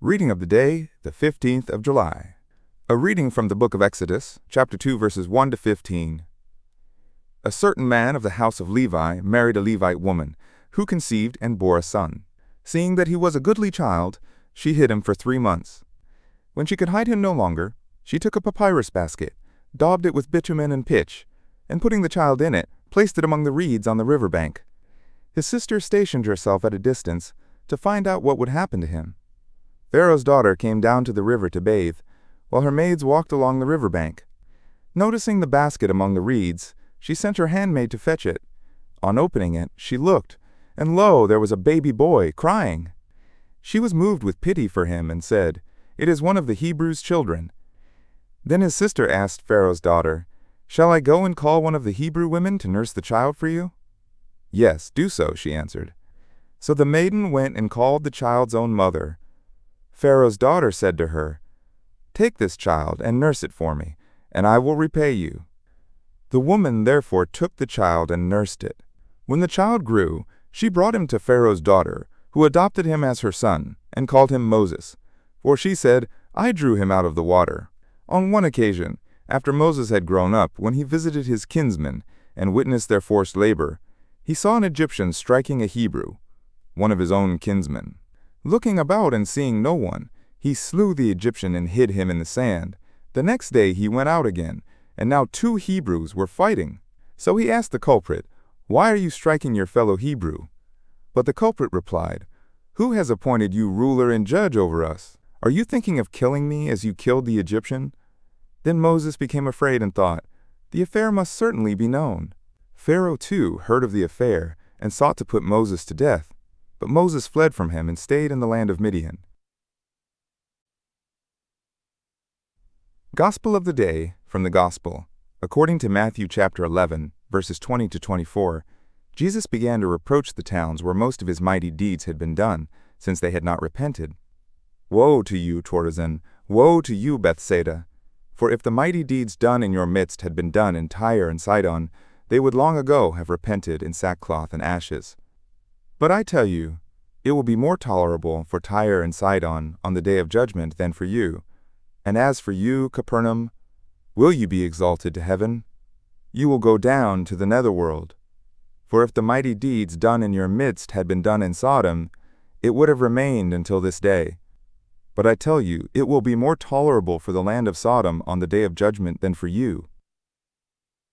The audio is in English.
Reading of the day, the 15th of July. A reading from the book of Exodus, chapter 2, verses 1 to 15. A certain man of the house of Levi married a Levite woman, who conceived and bore a son. Seeing that he was a goodly child, she hid him for 3 months. When she could hide him no longer, she took a papyrus basket, daubed it with bitumen and pitch, and putting the child in it, placed it among the reeds on the river bank. His sister stationed herself at a distance to find out what would happen to him. Pharaoh's daughter came down to the river to bathe, while her maids walked along the river bank. Noticing the basket among the reeds, she sent her handmaid to fetch it. On opening it, she looked, and lo, there was a baby boy crying. She was moved with pity for him and said, "It is one of the Hebrews' children." Then his sister asked Pharaoh's daughter, "Shall I go and call one of the Hebrew women to nurse the child for you?" "Yes, do so," she answered. So the maiden went and called the child's own mother. Pharaoh's daughter said to her, "Take this child and nurse it for me, and I will repay you." The woman therefore took the child and nursed it. When the child grew, she brought him to Pharaoh's daughter, who adopted him as her son, and called him Moses. For she said, "I drew him out of the water." On one occasion, after Moses had grown up, when he visited his kinsmen and witnessed their forced labor, he saw an Egyptian striking a Hebrew, one of his own kinsmen. Looking about and seeing no one, he slew the Egyptian and hid him in the sand. The next day he went out again, and now 2 Hebrews were fighting. So he asked the culprit, "Why are you striking your fellow Hebrew?" But the culprit replied, "Who has appointed you ruler and judge over us? Are you thinking of killing me as you killed the Egyptian?" Then Moses became afraid and thought, "The affair must certainly be known." Pharaoh too heard of the affair and sought to put Moses to death. But Moses fled from him and stayed in the land of Midian. Gospel of the Day from the Gospel. According to Matthew chapter 11, verses 20 to 24, Jesus began to reproach the towns where most of his mighty deeds had been done, since they had not repented. "Woe to you, Chorazin! Woe to you, Bethsaida! For if the mighty deeds done in your midst had been done in Tyre and Sidon, they would long ago have repented in sackcloth and ashes. But I tell you, it will be more tolerable for Tyre and Sidon on the day of judgment than for you. And as for you, Capernaum, will you be exalted to heaven? You will go down to the netherworld. For if the mighty deeds done in your midst had been done in Sodom, it would have remained until this day. But I tell you, it will be more tolerable for the land of Sodom on the day of judgment than for you.